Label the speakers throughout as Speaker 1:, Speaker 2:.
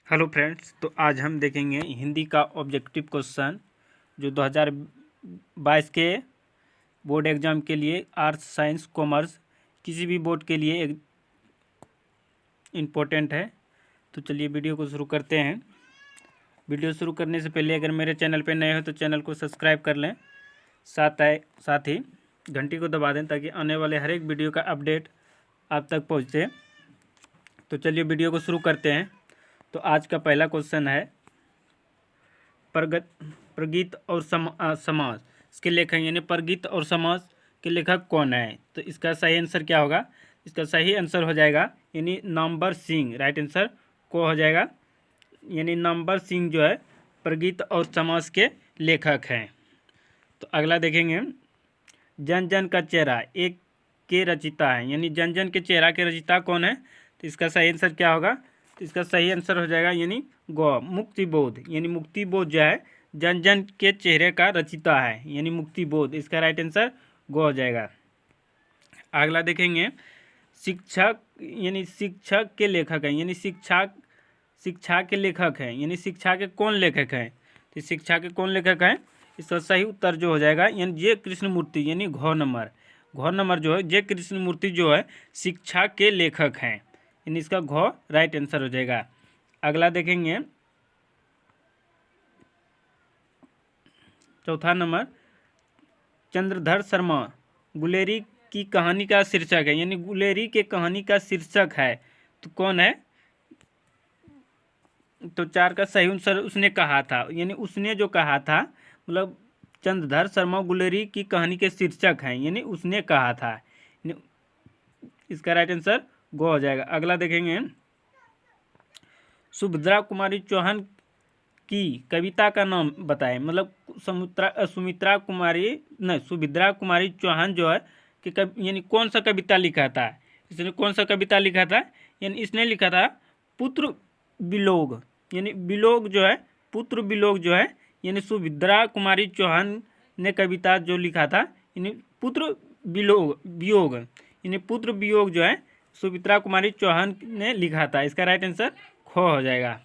Speaker 1: Hello friends, तो आज हम देखेंगे हिंदी का ऑब्जेक्टिव क्वेश्चन जो 2022 के बोर्ड एग्जाम के लिए आर्ट्स साइंस कॉमर्स किसी भी बोर्ड के लिए एक इम्पोर्टेंट है। तो चलिए वीडियो को शुरू करते हैं। वीडियो शुरू करने से पहले अगर मेरे चैनल पर नए हो तो चैनल को सब्सक्राइब कर लें, साथ ही घंटी को दबा दें ताकि आने वाले हर एक वीडियो का अपडेट आप तक पहुँचे। तो चलिए वीडियो को शुरू करते हैं। तो आज का पहला क्वेश्चन है प्रगीत और समास इसके लेखक यानी प्रगीत और समास के लेखक कौन है। तो इसका सही आंसर क्या होगा? इसका सही आंसर हो जाएगा यानी नंबर सिंह। राइट आंसर को हो जाएगा यानी नंबर सिंह जो है प्रगीत और समास के लेखक हैं। तो अगला देखेंगे, जन जन का चेहरा एक के रचिता है यानी जन जन के चेहरा के रचिता कौन है। तो इसका सही आंसर क्या होगा? तो इसका सही आंसर हो जाएगा यानी गौ मुक्तिबोध यानी मुक्तिबोध जो है जन जन के चेहरे का रचिता है यानी मुक्तिबोध। इसका राइट आंसर गौ हो जाएगा। अगला देखेंगे, शिक्षक यानी शिक्षक के लेखक हैं यानी शिक्षा के लेखक हैं यानी शिक्षा के कौन लेखक हैं। तो शिक्षा के कौन लेखक हैं? इसका सही उत्तर जो हो जाएगा यानी जे कृष्णमूर्ति यानी घ नंबर जो है जे कृष्णमूर्ति जो है शिक्षा के लेखक हैं यानी इसका घ राइट आंसर हो जाएगा। अगला देखेंगे, चौथा नंबर, चंद्रधर शर्मा गुलेरी की कहानी का शीर्षक है यानी गुलेरी के कहानी का शीर्षक है। तो कौन है? तो चार का सही आंसर उसने कहा था यानी उसने जो कहा था मतलब चंद्रधर शर्मा गुलेरी की कहानी के शीर्षक हैं यानी उसने कहा था। इसका राइट आंसर गो हो जाएगा। अगला देखेंगे, सुभद्रा कुमारी चौहान की कविता का नाम बताएं। मतलब सुभद्रा कुमारी चौहान जो है कि यानी कौन सा कविता लिखा था। इसने कौन सा कविता लिखा था? यानी इसने लिखा था पुत्र विलोक यानी विलोक जो है पुत्र विलोक जो है यानी सुभद्रा कुमारी चौहान ने कविता जो लिखा था यानी पुत्र वियोग यानी पुत्र वियोग जो है सुभद्रा कुमारी चौहान ने लिखा था। इसका राइट आंसर खो हो जाएगा।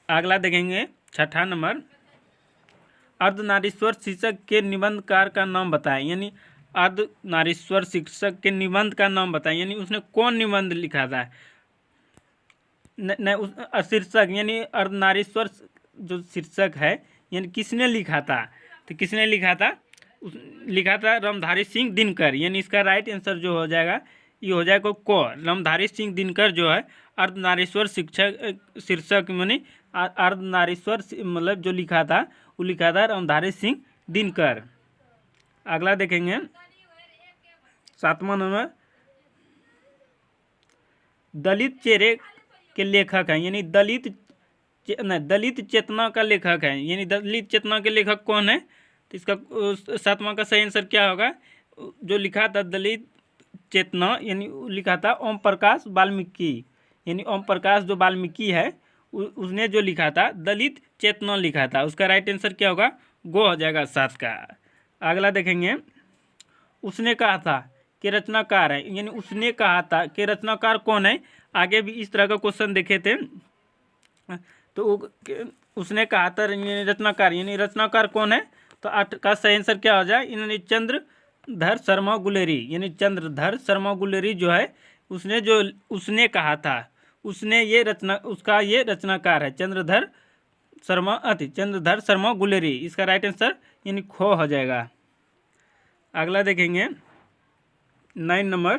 Speaker 1: अगला देखेंगे, छठा नंबर, अर्धनारीश्वर शीर्षक के निबंधकार का नाम बताएं यानी अर्धनारीश्वर शीर्षक के निबंध का नाम बताएं यानी उसने कौन निबंध लिखा था। शीर्षक यानी अर्धनारीश्वर जो शीर्षक है यानी किसने लिखा था। तो किसने लिखा था? लिखा था रामधारी सिंह दिनकर यानी इसका राइट आंसर जो हो जाएगा ये हो जाएगा को रामधारी सिंह दिनकर जो है अर्धनारीश्वर शीर्षक यानी अर्धनारीश्वर मतलब जो लिखा था वो लिखा था रामधारी सिंह दिनकर। अगला देखेंगे, सातवां नंबर, दलित चेहरे के लेखक हैं यानी दलित चेतना का लेखक है यानी दलित चेतना के लेखक कौन है। तो इसका सातवां का सही आंसर क्या होगा? जो लिखा था दलित चेतना यानी लिखा था ओम प्रकाश वाल्मीकि यानी ओम प्रकाश जो वाल्मीकि है उसने जो लिखा था दलित चेतना लिखा था। उसका राइट आंसर क्या होगा? गो हो जाएगा 7 का। अगला देखेंगे, उसने कहा था कि रचनाकार है यानी उसने कहा था कि रचनाकार कौन है। आगे भी इस तरह का क्वेश्चन देखे थे तो उसने कहा था रचनाकार यानी रचनाकार कौन है। तो 8 का सही आंसर क्या हो जाए? इन्होंने चंद्रधर शर्मा गुलेरी यानी चंद्रधर शर्मा गुलेरी जो है उसने कहा था उसने ये उसका ये रचनाकार है चंद्रधर शर्मा गुलेरी। इसका राइट आंसर यानी खो हो जाएगा। अगला देखेंगे, 9 नंबर,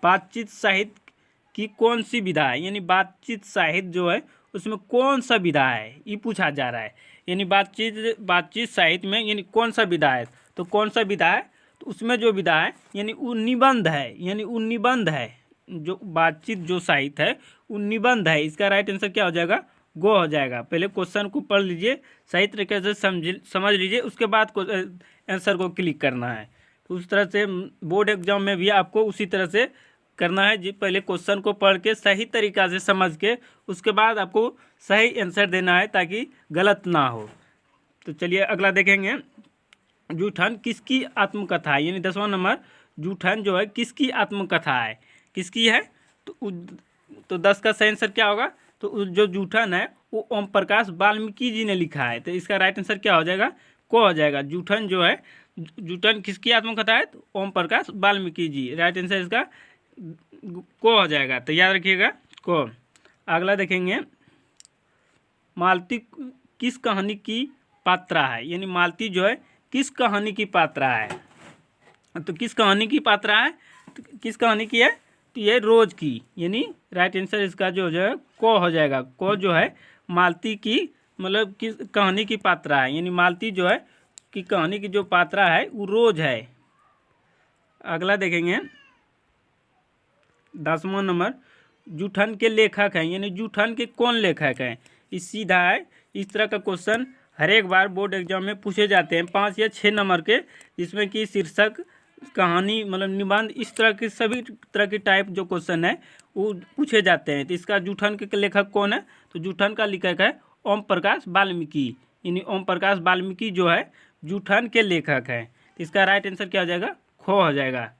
Speaker 1: बातचीत साहित्य की कौन सी विधा है यानी बातचीत साहित्य जो है उसमें कौन सा विधा है ये पूछा जा रहा है यानी बातचीत साहित्य में यानी कौन सा विधा है। तो कौन सा विधा है? तो उसमें जो विधा है यानी वो निबंध है यानी वो निबंध है। जो बातचीत जो साहित्य है वो निबंध है। इसका राइट आंसर क्या हो जाएगा? गो हो जाएगा। पहले क्वेश्चन को पढ़ लीजिए, सही तरीके से समझ लीजिए, उसके बाद आंसर को क्लिक करना है। तो उस तरह से बोर्ड एग्जाम में भी आपको उसी तरह से करना है जी। पहले क्वेश्चन को पढ़ के सही तरीक़ा से समझ के उसके बाद आपको सही आंसर देना है ताकि गलत ना हो। तो चलिए अगला देखेंगे, जूठन किसकी आत्मकथा है यानी 10वां नंबर, जूठन जो है किसकी आत्मकथा है, किसकी है। तो 10 का सही आंसर क्या होगा? तो जो जूठन है वो ओम प्रकाश वाल्मीकि जी ने लिखा है। तो इसका राइट आंसर क्या हो जाएगा? को हो जाएगा। जूठन जो है, जूठन किसकी आत्मकथा है? तो ओम प्रकाश वाल्मीकि जी। राइट आंसर इसका को हो जाएगा। तो याद रखिएगा को। अगला देखेंगे, मालती किस कहानी की पात्रा है? यानी मालती जो है किस कहानी की पात्रा है? तो किस कहानी की पात्रा है? तो किस कहानी की है? तो ये रोज की। यानी राइट आंसर इसका जो है को हो जाएगा। को जो है मालती की मतलब किस कहानी की पात्रा है, यानी मालती जो है कि कहानी की जो पात्रा है वो रोज है। अगला देखेंगे 10वां नंबर, जूठन के लेखक हैं, यानी जूठन के कौन लेखक हैं? इस सीधा है। इस तरह का क्वेश्चन हर एक बार बोर्ड एग्जाम में पूछे जाते हैं, 5 या 6 नंबर के, जिसमें कि शीर्षक, कहानी मतलब निबंध, इस तरह के सभी तरह के टाइप जो क्वेश्चन है वो पूछे जाते हैं। तो इसका जूठन के लेखक कौन है? तो जूठन का लेखक है ओम प्रकाश वाल्मीकि। यानी ओम प्रकाश वाल्मीकि जो है जूठन के लेखक है। तो इसका राइट आंसर क्या हो जाएगा? खो हो जाएगा।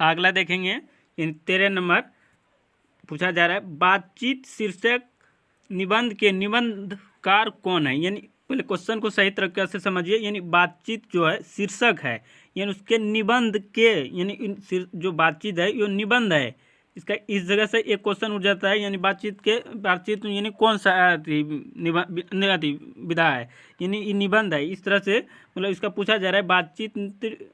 Speaker 1: अगला देखेंगे 13 नंबर पूछा जा रहा है, बातचीत शीर्षक निबंध के निबंधकार कौन है? यानी पहले क्वेश्चन को सही तरीके से समझिए। यानी बातचीत जो है शीर्षक है, यानी उसके निबंध के, यानी जो बातचीत है ये निबंध है। इसका इस जगह से एक क्वेश्चन उठ जाता है, यानी बातचीत यानी कौन सा विधा है, यानी ये निबंध है। इस तरह से मतलब इसका पूछा जा रहा है बातचीत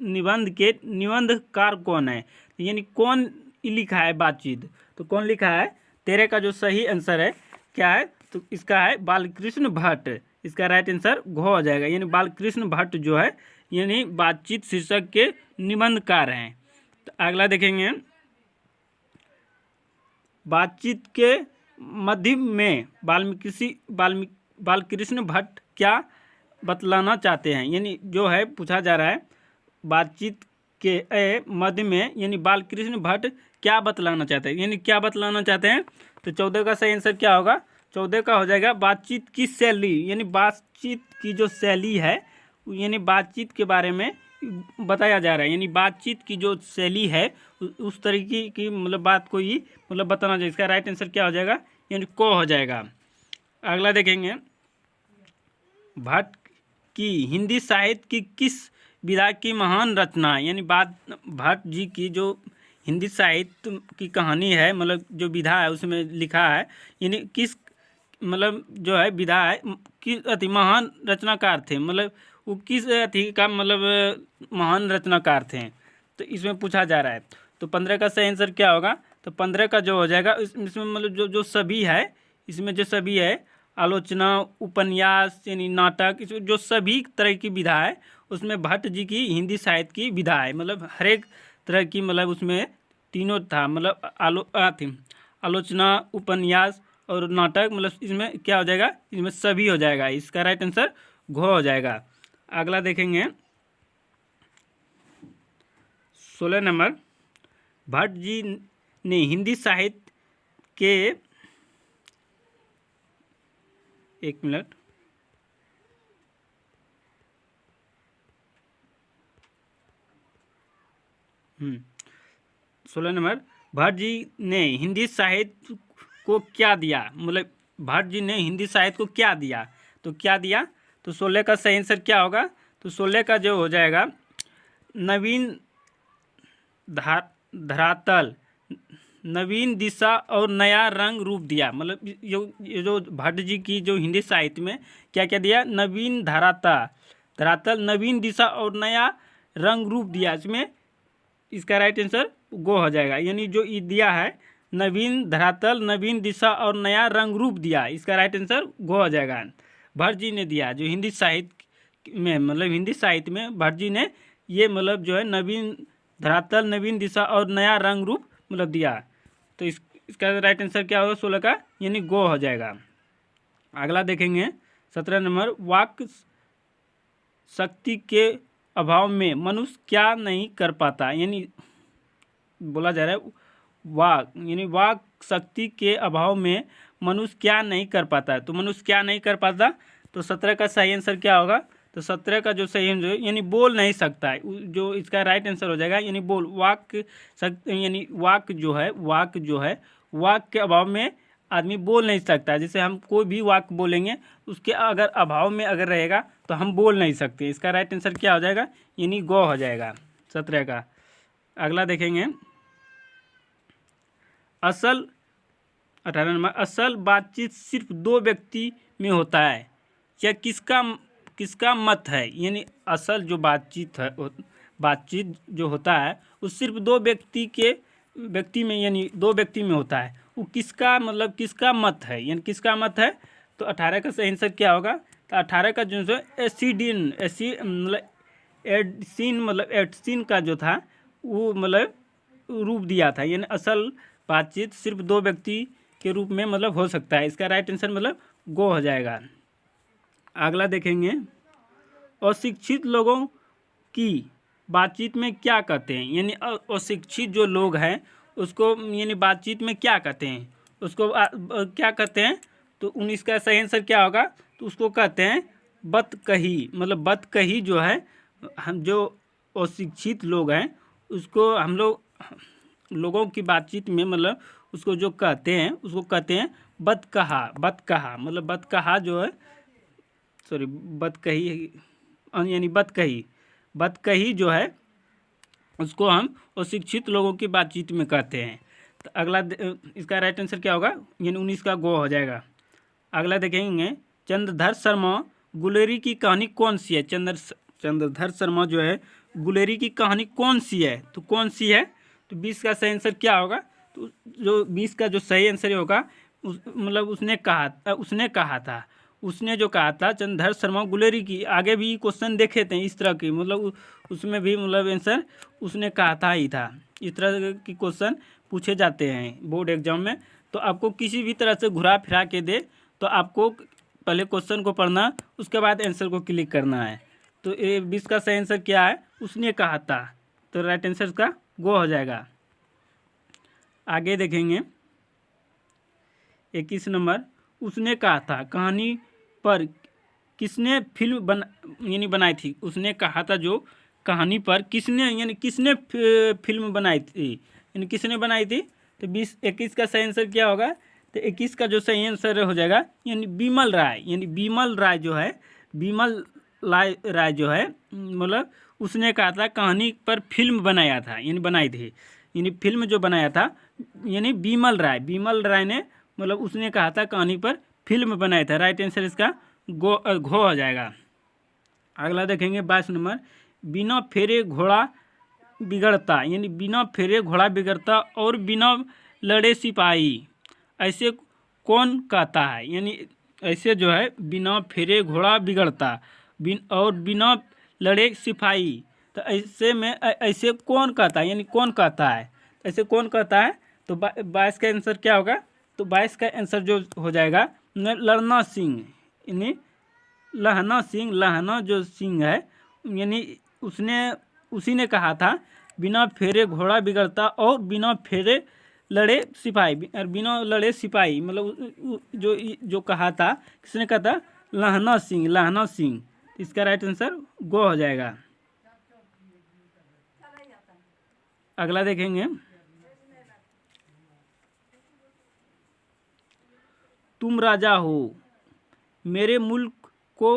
Speaker 1: निबंध के निबंधकार कौन है, यानी कौन लिखा है बातचीत। तो कौन लिखा है? 13 का जो सही आंसर है क्या है? तो इसका है बालकृष्ण भट्ट। इसका राइट आंसर घ हो जाएगा। यानी बालकृष्ण भट्ट जो है यानी बातचीत शीर्षक के निबंधकार हैं। तो अगला देखेंगे, बातचीत के मध्य में बालकृष्ण भट्ट क्या बतलाना चाहते हैं? यानी जो है पूछा जा रहा है बातचीत के मध्य में, यानी बालकृष्ण भट्ट क्या बतलाना चाहते हैं, यानी क्या बतलाना चाहते हैं? तो 14 का सही आंसर क्या होगा? 14 का हो जाएगा बातचीत की शैली। यानी बातचीत की जो शैली है, यानी बातचीत के बारे में बताया जा रहा है। यानी बातचीत की जो शैली है उस तरीके की मतलब बात को ही मतलब बताना चाहिए। इसका राइट आंसर क्या हो जाएगा? यानी को हो जाएगा। अगला देखेंगे, भट्ट की हिंदी साहित्य की किस विधा की महान रचना है? यानी भट्ट जी की जो हिंदी साहित्य की कहानी है, मतलब जो विधा है उसमें लिखा है, यानी किस मतलब जो है विधा है, किस अति महान रचनाकार थे, मतलब वो किस अति का मतलब महान रचनाकार थे। तो इसमें पूछा जा रहा है। तो 15 का सही आंसर क्या होगा? तो 15 का जो हो जाएगा इसमें मतलब जो सभी है, इसमें जो सभी है, आलोचना, उपन्यास यानी नाटक, इसमें जो सभी तरह की विधा है उसमें भट्ट जी की हिंदी साहित्य की विधा है। मतलब हर एक तरह की मतलब उसमें तीनों था, मतलब आलोचना, उपन्यास और नाटक, मतलब इसमें क्या हो जाएगा? इसमें सभी हो जाएगा। इसका राइट आंसर घ हो जाएगा। अगला देखेंगे 16 नंबर, भट्ट जी ने हिंदी साहित्य के, एक मिनट, सोलह नंबर, भट्ट जी ने हिंदी साहित्य को क्या दिया? मतलब भट्ट जी ने हिंदी साहित्य को क्या दिया? तो क्या दिया? तो 16 का सही आंसर क्या होगा? तो 16 का जो हो जाएगा नवीन धरातल, नवीन दिशा और नया रंग रूप दिया। मतलब ये जो भट्ट जी की जो हिंदी साहित्य में क्या क्या दिया? नवीन धरातल, नवीन दिशा और नया रंग रूप दिया। इसमें इसका राइट आंसर गो हो जाएगा। यानी जो ई दिया है नवीन धरातल, नवीन दिशा और नया रंग रूप दिया, इसका राइट आंसर गो हो जाएगा। भट्ट जी ने दिया जो हिंदी साहित्य में, मतलब हिंदी साहित्य में भट्ट जी ने ये मतलब जो है नवीन धरातल, नवीन दिशा और नया रंग रूप मतलब दिया। तो इसका राइट आंसर क्या होगा 16 का? यानी गो हो जाएगा। अगला देखेंगे 17 नंबर, वाक शक्ति के अभाव में मनुष्य क्या नहीं कर पाता? यानी बोला जा रहा है वाक, यानी वाक शक्ति के अभाव में मनुष्य क्या नहीं कर पाता है। तो मनुष्य क्या नहीं कर पाता? तो 17 का सही आंसर क्या होगा? तो 17 का जो सही आंसर यानी बोल नहीं सकता है, जो इसका राइट आंसर हो जाएगा। यानी बोल, वाक शक्ति, यानी वाक जो है वाक्य के अभाव में आदमी बोल नहीं सकता। जैसे हम कोई भी वाक्य बोलेंगे उसके अगर अभाव में अगर रहेगा तो हम बोल नहीं सकते। इसका राइट आंसर क्या हो जाएगा, यानी गो हो जाएगा 17 का। अगला देखेंगे, असल 18 नंबर, असल बातचीत सिर्फ दो व्यक्ति में होता है, यह किसका किसका मत है। यानी असल जो बातचीत है, बातचीत जो होता है वो सिर्फ दो व्यक्ति में यानी दो व्यक्ति में होता है, वो किसका मतलब किसका मत है, यानी किसका मत है। तो 18 का सही आंसर क्या होगा, तो 18 का जो है एडसिन का जो था वो मतलब रूप दिया था, यानी असल बातचीत सिर्फ दो व्यक्ति के रूप में मतलब हो सकता है। इसका राइट आंसर मतलब गो हो जाएगा। अगला देखेंगे, अशिक्षित लोगों की बातचीत में क्या कहते हैं। यानी अशिक्षित जो लोग हैं उसको यानी बातचीत में क्या कहते हैं, उसको क्या कहते हैं। तो 19 का सही आंसर क्या होगा, तो उसको कहते हैं बतकही। मतलब बतकही जो है, हम जो अशिक्षित लोग हैं उसको हम लोगों की बातचीत में मतलब उसको जो कहते हैं उसको कहते हैं बतकहा। बतकहा मतलब बतकहा जो है, सॉरी बतकही यानी बतकही जो है उसको हम अशिक्षित लोगों की बातचीत में कहते हैं। तो अगला इसका राइट आंसर क्या होगा, यानी 19 का गो हो जाएगा। अगला देखेंगे, चंद्रधर शर्मा गुलेरी की कहानी कौन सी है। चंद्रधर शर्मा जो है गुलेरी की कहानी कौन सी है, तो कौन सी है। तो 20 का सही आंसर क्या होगा, तो जो 20 का जो सही आंसर होगा मतलब उसने जो कहा था चंद्रधर शर्मा गुलेरी की। आगे भी क्वेश्चन देखे थे इस तरह की, मतलब उसमें भी मतलब आंसर उसने कहा था ही था। इस तरह के क्वेश्चन पूछे जाते हैं बोर्ड एग्जाम में। तो आपको किसी भी तरह से घुरा फिरा के दे तो आपको पहले क्वेश्चन को पढ़ना, उसके बाद आंसर को क्लिक करना है। तो ये 20 का सही आंसर क्या है, उसने कहा था। तो राइट आंसर का गो हो जाएगा। आगे देखेंगे 21 नंबर, उसने कहा था कहानी पर किसने फिल्म यानी बनाई थी। उसने कहा था जो कहानी पर किसने फिल्म बनाई थी, यानी किसने बनाई थी। तो 21 का सही आंसर क्या होगा, तो 21 का जो सही आंसर हो जाएगा यानी बिमल राय। यानी बिमल राय जो है मतलब उसने कहा था कहानी पर फिल्म बनाया था, यानी बनाई थी, यानी फिल्म जो बनाया था यानी बिमल राय ने मतलब उसने कहा था कहानी पर फिल्म बनाया था। राइट आंसर इसका घो हो जाएगा। अगला देखेंगे 22 नंबर, बिना फेरे घोड़ा बिगड़ता। यानी बिना फेरे घोड़ा बिगड़ता और बिना लड़े सिपाही, ऐसे कौन कहता है। यानी ऐसे जो है बिना फेरे घोड़ा बिगड़ता और बिना लड़े सिपाही, तो ऐसे में ऐसे कौन कहता है, यानी कौन कहता है, ऐसे कौन कहता है। तो 22 का आंसर क्या होगा, तो 22 का आंसर जो हो जाएगा लहना सिंह। यानी लहना जो सिंह है, यानी उसी ने कहा था बिना फेरे घोड़ा बिगड़ता और बिना फेरे लड़े सिपाही, बिना लड़े सिपाही मतलब जो कहा था, किसने कहा था, लहना सिंह। इसका राइट आंसर गो हो जाएगा। अगला देखेंगे, तुम राजा हो मेरे मुल्क को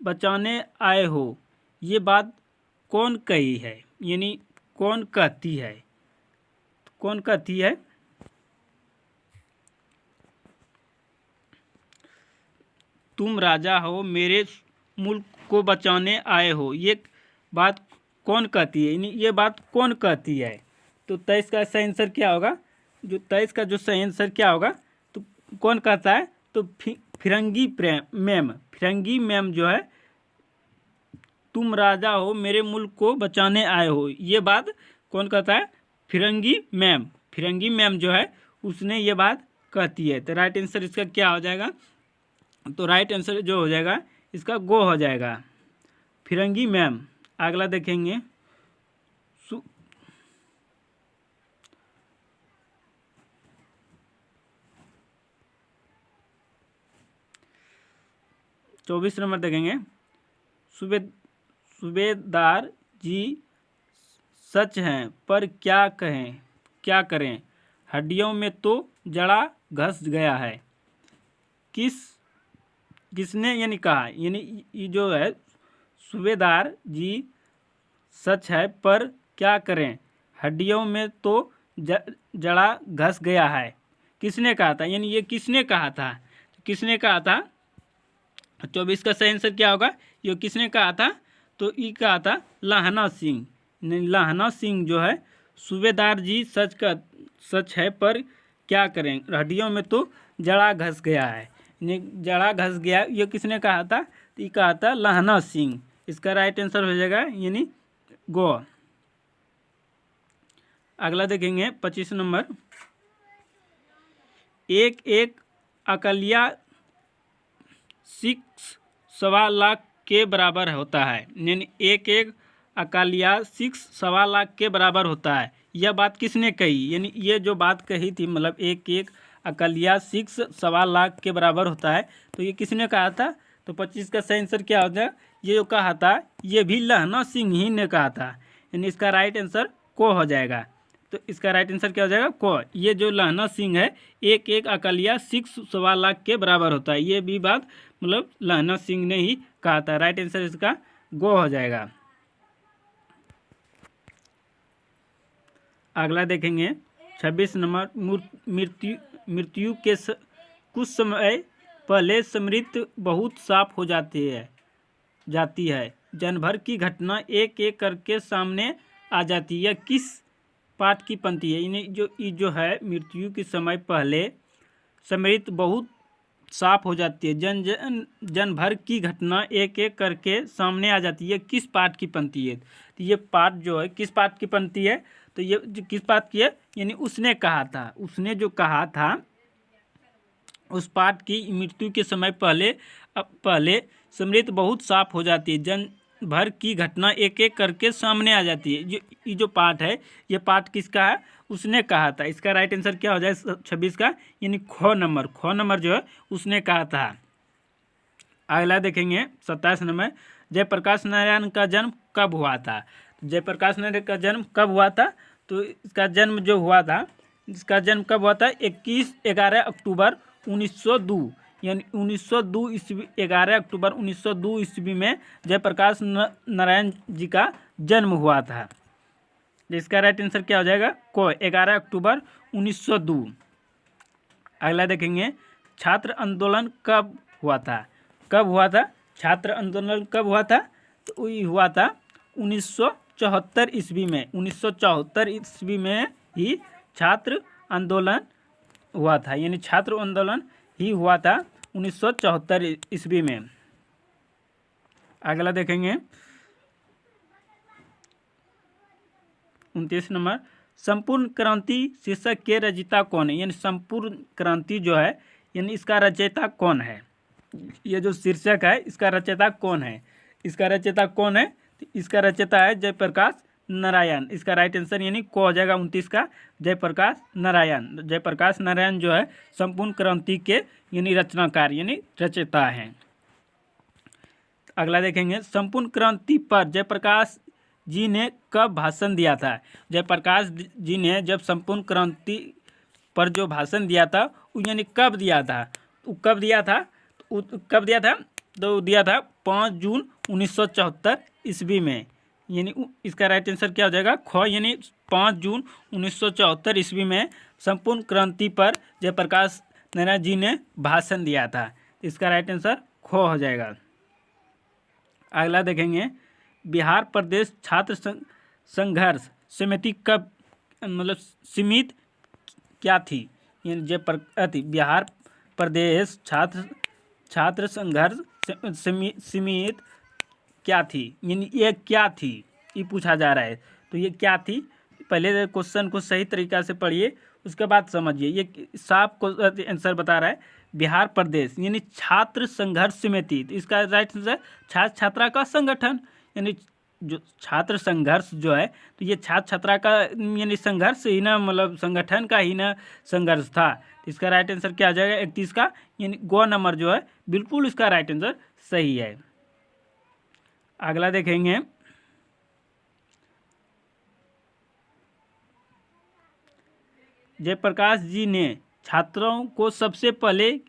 Speaker 1: बचाने आए हो, ये बात कौन कही है। यानी कौन कहती है, तुम राजा हो मेरे मुल्क को बचाने आए हो, ये बात कौन कहती है, यानी ये बात कौन कहती है। तो 23 का सही आंसर क्या होगा, जो 23 का जो सही आंसर क्या होगा, तो कौन कहता है, तो फिरंगी मैम जो है तुम राजा हो मेरे मुल्क को बचाने आए हो, ये बात कौन कहता है, फिरंगी मैम जो है उसने ये बात कहती है। तो राइट आंसर इसका क्या हो जाएगा, तो राइट आंसर जो हो जाएगा इसका गो हो जाएगा, फिरंगी मैम। अगला देखेंगे, चौबीस नंबर देखेंगे, सूबेदार जी सच हैं पर क्या करें, हड्डियों में तो जड़ा घस गया है। किसने यानी कहा, यानी ये जो है सूबेदार जी सच है पर क्या करें, हड्डियों में तो जड़ा घस गया है। किसने कहा था, यानी ये किसने कहा था, तो किसने कहा था 24 का सही आंसर क्या होगा, ये किसने कहा था, तो ये कहा था लाहना सिंह। लाहना सिंह जो है सूबेदार जी सच है पर क्या करें, हड्डियों में तो जड़ा घस गया है, जड़ा घस गया, ये किसने कहा था, तो ये कहा था लाहना सिंह। इसका राइट आंसर हो जाएगा यानी गो। अगला देखेंगे 25 नंबर। एक अकलिया 6.25 लाख के बराबर होता है, यानी एक अकालिया 6.25 लाख के बराबर होता है। यह बात किसने कही, यानी ये जो बात कही थी, मतलब एक अकालिया 6.25 लाख के बराबर होता है, तो ये किसने कहा था, तो 25 का सही आंसर क्या होता है, ये जो कहा था ये भी लाहना सिंह ही ने कहा था, यानी इसका राइट आंसर को हो जाएगा। तो इसका राइट आंसर क्या हो जाएगा, को। ये जो लाहना सिंह है एक अकालिया 6.25 लाख के बराबर होता है, ये भी बात मतलब लाहना सिंह ने ही कहा था। राइट आंसर इसका गो हो जाएगा। अगला देखेंगे 26 नंबर। मृत्यु के कुछ समय पहले स्मृति बहुत साफ हो जाती है। जन भर की घटना एक करके सामने आ जाती है। किस पाठ की पंक्ति है, यानी जो है मृत्यु के समय पहले स्मृति बहुत साफ हो जाती है, जन भर की घटना एक करके सामने आ जाती है, किस पाठ की पंक्ति है, तो ये पाठ जो है किस पाठ की पंक्ति है, तो ये जो किस पाठ की है, यानी उसने कहा था, उसने जो कहा था उस पाठ की, मृत्यु के समय पहले स्मृति बहुत साफ हो जाती है, जन भर की घटना एक करके सामने आ जाती है। ये जो पाठ है, ये पाठ किसका है, उसने कहा था। इसका राइट आंसर क्या हो जाए 26 का, यानी ख नंबर जो है उसने कहा था। अगला देखेंगे 27 नंबर। जयप्रकाश नारायण का जन्म कब हुआ था, जयप्रकाश नारायण का जन्म कब हुआ था, तो इसका जन्म जो हुआ था, इसका जन्म कब हुआ था, 11 अक्टूबर 1902, यानी 1902 ईस्वी, 11 अक्टूबर 1902 ईस्वी में जयप्रकाश नारायण जी का जन्म हुआ था। जिसका राइट आंसर क्या हो जाएगा, को 11 अक्टूबर 1902। अगला देखेंगे छात्र आंदोलन कब हुआ था, छात्र आंदोलन कब हुआ था, तो ये हुआ था 1974 ईस्वी में। 1974 ईस्वी में ही छात्र आंदोलन हुआ था, यानी छात्र आंदोलन ही हुआ था 1974 ईस्वी में। अगला देखेंगे 29 नंबर। संपूर्ण क्रांति शीर्षक के रचयिता कौन है, यानी संपूर्ण क्रांति जो है, यानी इसका रचयिता कौन है, ये जो शीर्षक है इसका रचयिता कौन है, इसका रचयिता कौन है, तो इसका रचयिता है जयप्रकाश नारायण। इसका राइट आंसर यानी को हो जाएगा 29 का, जयप्रकाश नारायण। जयप्रकाश नारायण जो है संपूर्ण क्रांति के यानी रचनाकार यानी रचयिता हैं। अगला देखेंगे संपूर्ण क्रांति पर जयप्रकाश जी ने कब भाषण दिया था, जयप्रकाश जी ने जब संपूर्ण क्रांति पर जो भाषण दिया था वो यानी कब दिया था, कब दिया था, तो दिया था 5 जून 1974 ईस्वी में, यानी इसका राइट आंसर क्या हो जाएगा, ख, यानी 5 जून 1974 ईस्वी में संपूर्ण क्रांति पर जयप्रकाश नारायण जी ने भाषण दिया था। इसका राइट आंसर ख हो जाएगा। अगला देखेंगे बिहार प्रदेश छात्र संघर्ष समिति कब मतलब सीमित क्या थी, यानी बिहार प्रदेश छात्र संघर्ष समिति क्या थी, यानी ये क्या थी, ये पूछा जा रहा है। तो ये क्या थी, पहले क्वेश्चन को सही तरीका से पढ़िए उसके बाद समझिए। ये साफ को आंसर बता रहा है बिहार प्रदेश यानी छात्र संघर्ष समिति। तो इसका राइट आंसर छात्र छात्रा का संगठन, यानी जो छात्र संघर्ष जो है तो ये छात्र छात्रा का यानी संघर्ष ही ना, मतलब संगठन का ही ना संघर्ष था। तो इसका राइट आंसर क्या आ जाएगा 31 का, यानी गो नंबर जो है बिल्कुल इसका राइट आंसर सही है। अगला देखेंगे जयप्रकाश जी ने छात्रों को सबसे पहले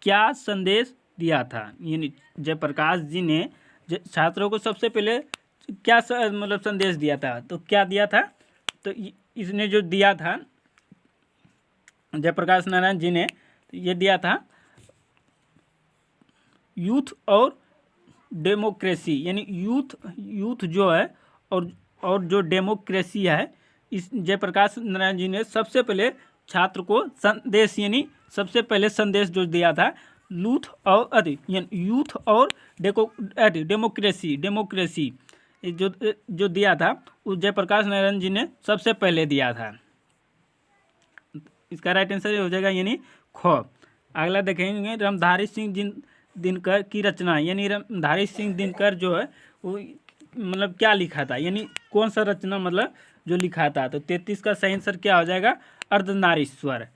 Speaker 1: क्या संदेश दिया था, यानी जयप्रकाश जी ने छात्रों को सबसे पहले क्या मतलब संदेश दिया था, तो क्या दिया था, तो इसने जो दिया था जयप्रकाश नारायण जी ने, तो ये दिया था यूथ और डेमोक्रेसी, यानी यूथ जो है और जो डेमोक्रेसी है, इस जयप्रकाश नारायण जी ने सबसे पहले छात्र को संदेश, यानी सबसे पहले संदेश जो दिया था यूथ और डेमोक्रेसी जो दिया था उस जयप्रकाश नारायण जी ने सबसे पहले दिया था। इसका राइट आंसर हो जाएगा यानी ख। अगला देखेंगे रामधारी सिंह दिनकर की रचना, यानी रामधारी सिंह दिनकर जो है वो मतलब क्या लिखा था, यानी कौन सा रचना मतलब जो लिखा था, तो 33 का सही आंसर क्या हो जाएगा, अर्धनारीश्वर।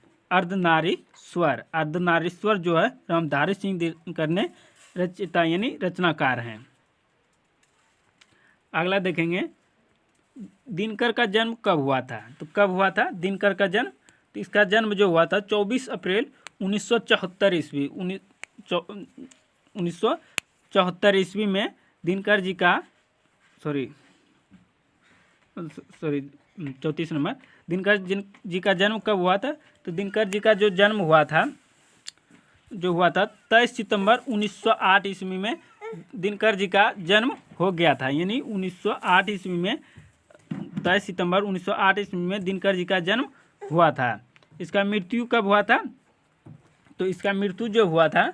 Speaker 1: अर्धनारीश्वर जो है रामधारी सिंह दिनकर ने रचिता यानी रचनाकार हैं। अगला देखेंगे दिनकर का जन्म कब हुआ था, तो कब हुआ था दिनकर का जन्म, तो इसका जन्म जो हुआ था 24 अप्रैल 1974 ईस्वी 1974 ईस्वी में दिनकर जी का 34 नंबर दिनकर जी का जन्म कब हुआ था, तो दिनकर जी का जो जन्म हुआ था 23 सितंबर 1908 ईस्वी में दिनकर जी का जन्म हो गया था, यानी 1908 ईस्वी में 23 सितंबर 1908 ईस्वी में दिनकर जी का जन्म हुआ था। इसका मृत्यु कब हुआ था, तो इसका मृत्यु जो हुआ था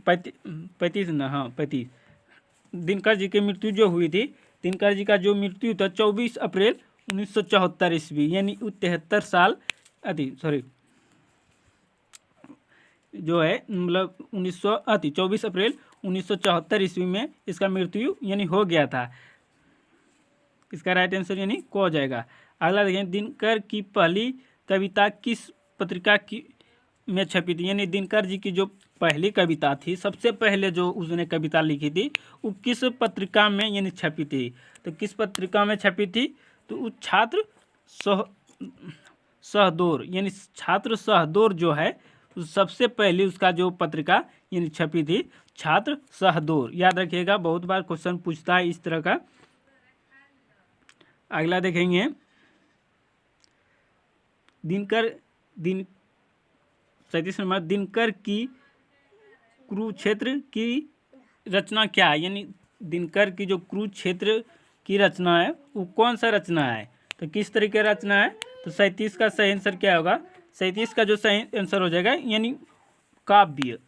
Speaker 1: 35 दिनकर जी की मृत्यु जो हुई थी, दिनकर जी का जो मृत्यु था 24 अप्रैल 1974 ईस्वी, यानी 73 साल जो है मतलब 24 अप्रैल 1974 ईस्वी में इसका मृत्यु यानी हो गया था। इसका राइट आंसर यानी को हो जाएगा। अगला देखें दिनकर की पहली कविता किस पत्रिका की में छपी थी, यानी दिनकर जी की जो पहली कविता थी, सबसे पहले जो उसने कविता लिखी थी वो किस पत्रिका में यानी छपी थी, तो किस पत्रिका में छपी थी, तो वो छात्र सहदौर यानी छात्र सहदौर जो है सबसे पहले उसका जो पत्रिका यानी छपी थी छात्र सहदौर। याद रखिएगा, बहुत बार क्वेश्चन पूछता है इस तरह का। अगला देखेंगे दिनकर 37 नंबर दिनकर की कुरुक्षेत्र की रचना क्या है, यानी दिनकर की जो कुरुक्षेत्र की रचना है वो कौन सा रचना है, तो किस तरीके का रचना है, तो 37 का सही आंसर क्या होगा, 37 का जो सही आंसर हो जाएगा यानी काव्य।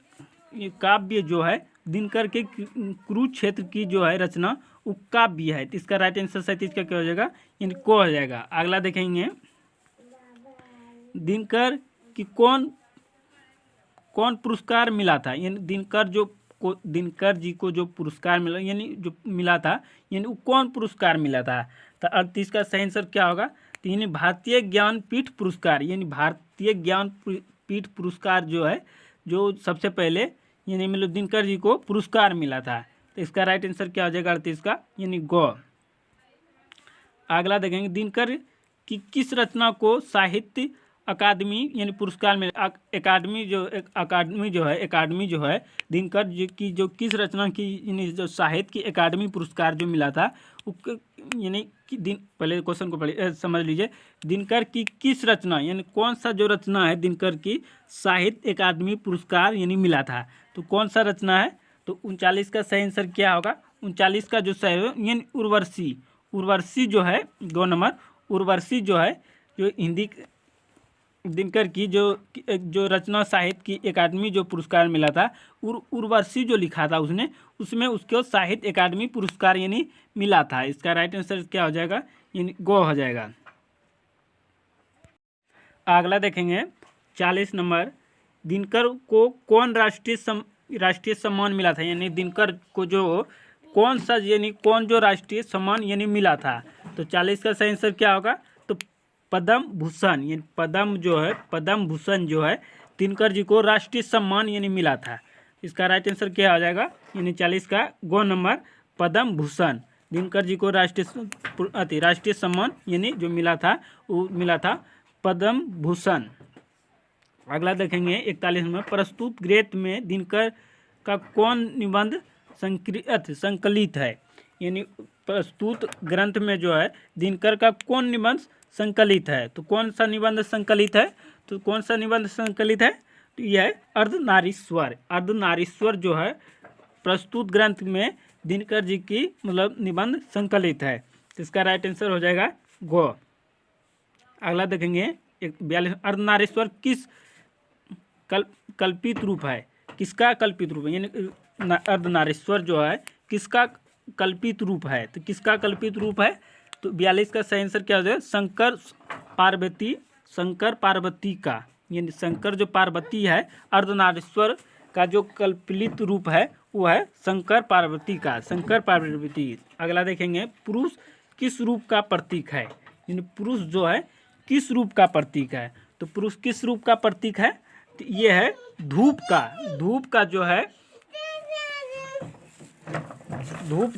Speaker 1: ये काव्य जो है दिनकर के कुरुक्षेत्र की जो है रचना वो काव्य है, तो इसका राइट आंसर 37 का क्या हो जाएगा यानी को हो जाएगा। अगला देखेंगे दिनकर की कौन पुरस्कार मिला था, यानी दिनकर जी को जो पुरस्कार मिला यानी जो मिला था यानी वो कौन पुरस्कार मिला था, तो 38 का सही आंसर क्या होगा, तो यानी भारतीय ज्ञानपीठ पुरस्कार, यानी भारतीय ज्ञानपीठ पुरस्कार जो है जो सबसे पहले यानी मतलब दिनकर जी को पुरस्कार मिला था, तो इसका राइट आंसर क्या हो जाएगा 38 का यानी गो। अगला देखेंगे दिनकर की किस रचना को साहित्य अकादमी यानी पुरस्कार में अकादमी जो है दिनकर जी की जो किस रचना की यानी जो साहित्य की अकादमी पुरस्कार जो मिला था यानी कि पहले क्वेश्चन को समझ लीजिए, दिनकर की किस रचना यानी कौन सा जो रचना है दिनकर की साहित्य अकादमी पुरस्कार यानी मिला था, तो कौन सा रचना है, तो 39 का सही आंसर क्या होगा, 39 का जो सही यानी उर्वशी जो है 2 नंबर उर्वशी जो है जो हिंदी दिनकर की जो रचना साहित्य की अकादमी जो पुरस्कार मिला था उर्वशी जो लिखा था उसमें उसको साहित्य अकादमी पुरस्कार यानी मिला था। इसका राइट आंसर क्या हो जाएगा यानी गो हो जाएगा। अगला देखेंगे 40 नंबर दिनकर को कौन राष्ट्रीय सम्मान मिला था, यानी दिनकर को जो कौन जो राष्ट्रीय सम्मान यानी मिला था, तो 40 का सही आंसर क्या होगा, तो पद्म भूषण, यानी पद्म भूषण जो है दिनकर जी को राष्ट्रीय सम्मान यानी मिला था। इसका राइट आंसर क्या हो जाएगा यानी 40 का गो नंबर पद्म भूषण दिनकर जी को राष्ट्रीय सम्मान यानी जो मिला था वो मिला था पद्म भूषण। अगला देखेंगे 41 में, प्रस्तुत ग्रंथ में दिनकर का कौन निबंध संकलित है। यानी प्रस्तुत ग्रंथ में जो है दिनकर का कौन निबंध संकलित है। तो कौन सा निबंध संकलित है, तो कौन सा निबंध संकलित है, तो यह है अर्धनारीश्वर। अर्धनारीश्वर जो है प्रस्तुत ग्रंथ में दिनकर जी की मतलब निबंध संकलित है। तो इसका राइट आंसर हो जाएगा गो। अगला देखेंगे 42, अर्धनारीश्वर किस कल्पित रूप है। किसका कल्पित रूप है, यानी अर्धनारीश्वर जो है किसका कल्पित रूप है। तो किसका कल्पित रूप है, तो 42 का सही आंसर क्या हो जाएगा, शंकर पार्वती का। यानी शंकर जो पार्वती है, अर्धनारीश्वर का जो कल्पित रूप है वो है शंकर पार्वती का, शंकर पार्वती। अगला देखेंगे, पुरुष किस रूप का प्रतीक है। यानी पुरुष जो है किस रूप का प्रतीक है। तो पुरुष किस रूप का प्रतीक है, तो ये है धूप का। धूप का जो है, धूप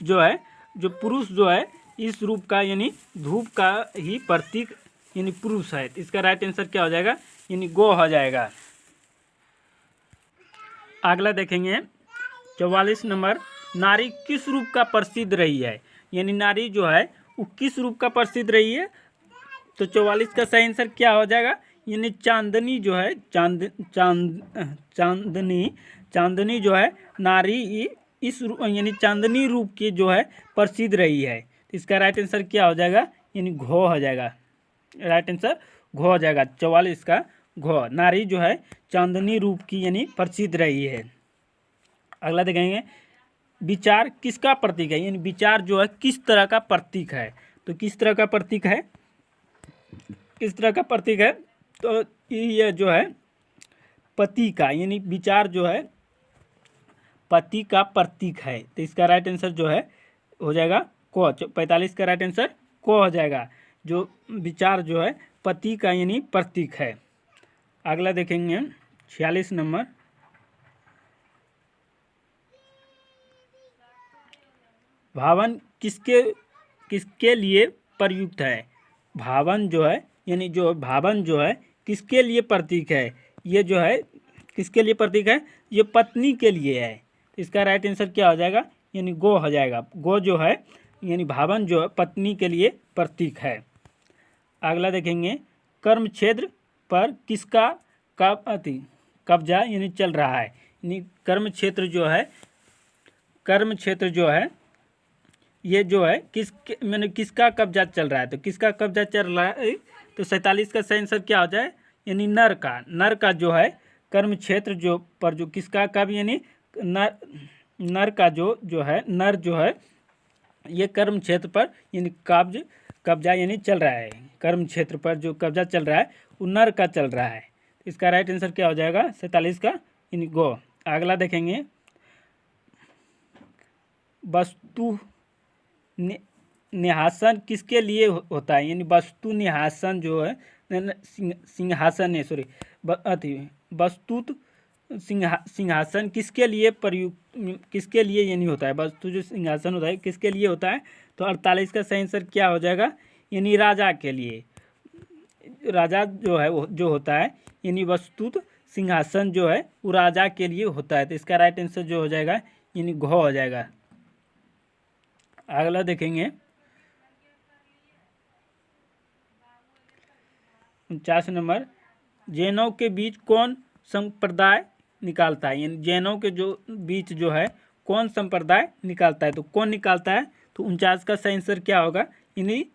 Speaker 1: जो है जो पुरुष जो है इस रूप का, यानी धूप का ही प्रतीक यानी पुरुष है। इसका राइट आंसर क्या हो जाएगा, यानी गो हो जाएगा। अगला देखेंगे 44 नंबर, नारी किस रूप का प्रसिद्ध रही है। यानी नारी जो है वो किस रूप का प्रसिद्ध रही है। तो 44 का सही आंसर क्या हो जाएगा, यानी चांदनी जो है, चांदनी जो है नारी इस यानी चांदनी रूप की जो है प्रसिद्ध रही है। इसका राइट आंसर क्या हो जाएगा, यानी घो हो जाएगा। राइट आंसर घो हो जाएगा, 44 का घो। नारी जो है चांदनी रूप की यानी प्रसिद्ध रही है। अगला देखेंगे, विचार किसका प्रतीक है। यानी विचार जो है किस तरह का प्रतीक है। तो किस तरह का प्रतीक है, किस तरह का प्रतीक है, तो ये जो है पति का, यानी विचार जो है पति का प्रतीक है। तो इसका राइट आंसर जो है हो जाएगा को। 45 का राइट आंसर को हो जाएगा, जो विचार जो है पति का यानी प्रतीक है। अगला देखेंगे 46 नंबर, भावन किसके लिए प्रयुक्त है। भावन जो है, यानी जो भावन जो है किसके लिए प्रतीक है। ये जो है किसके लिए प्रतीक है, ये पत्नी के लिए है। इसका राइट आंसर क्या हो जाएगा, यानी गो हो जाएगा। गो जो है यानी भावन जो है पत्नी के लिए प्रतीक है। अगला देखेंगे, कर्म क्षेत्र पर किसका कब्जा यानी चल रहा है। यानी कर्म क्षेत्र जो है ये जो है मैंने किसका कब्जा चल रहा है। तो किसका कब्जा चल रहा है, तो 47 का सही आंसर क्या हो जाए, यानी नर का जो है कर्म क्षेत्र जो पर जो किसका कब्जा, यानी नर का जो है ये कर्म क्षेत्र पर यानी कब्जा यानी चल रहा है। कर्म क्षेत्र पर जो कब्जा चल रहा है वो नर का चल रहा है। इसका राइट आंसर क्या हो जाएगा, 47 का यानी गो। अगला देखेंगे, वस्तु निहासन किसके लिए होता है। यानी वस्तु निहासन जो है सिंहासन है, सॉरी वस्तुत सिंहासन किसके लिए प्रयुक्त, किसके लिए यानी होता है। वस्तु जो सिंहासन होता है किसके लिए होता है। तो 48 का सही आंसर क्या हो जाएगा, यानी राजा के लिए। राजा जो है वो जो होता है यानी वस्तुत सिंहासन जो है वो राजा के लिए होता है। तो इसका राइट आंसर जो हो जाएगा यानी घो हो जाएगा। अगला देखेंगे 49 नंबर, जैनों के बीच कौन संप्रदाय निकालता है। यानी जैनों के जो बीच जो है कौन संप्रदाय निकालता है। तो कौन निकालता है, तो 49 का सही आंसर क्या होगा, यानी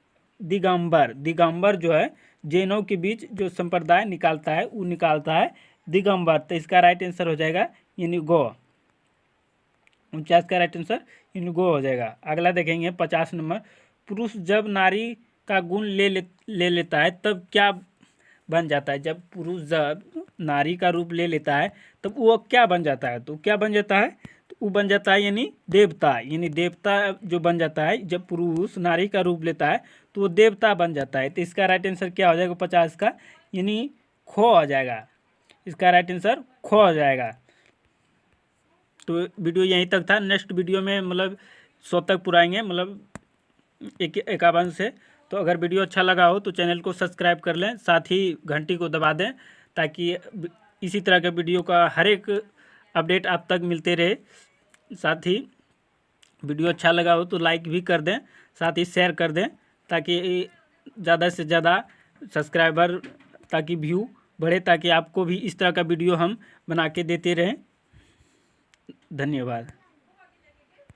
Speaker 1: दिगंबर जो है जैनों के बीच जो संप्रदाय निकालता है वो निकालता है दिगंबर। तो इसका राइट आंसर हो जाएगा यानी गो। 49 का राइट आंसर यानी गो हो जाएगा। अगला देखेंगे 50 नंबर, पुरुष जब नारी का गुण ले लेता है तब क्या बन जाता है। जब पुरुष जब नारी का रूप ले लेता है तब वो क्या बन जाता है। तो क्या बन जाता है, तो वो बन जाता है यानी देवता। यानी देवता जो बन जाता है, जब पुरुष नारी का रूप लेता है तो वो देवता बन जाता है। तो इसका राइट आंसर क्या हो जाएगा 50 का, यानी खो हो जाएगा। इसका राइट आंसर खो हो जाएगा। तो वीडियो यहीं तक था। नेक्स्ट वीडियो में मतलब 100 तक पुराएंगे, मतलब 51 से तो अगर वीडियो अच्छा लगा हो तो चैनल को सब्सक्राइब कर लें, साथ ही घंटी को दबा दें ताकि इसी तरह के वीडियो का हर एक अपडेट आप तक मिलते रहे। साथ ही वीडियो अच्छा लगा हो तो लाइक भी कर दें, साथ ही शेयर कर दें ताकि ज़्यादा से ज़्यादा सब्सक्राइबर, ताकि व्यू बढ़े, ताकि आपको भी इस तरह का वीडियो हम बना के देते रहें। धन्यवाद।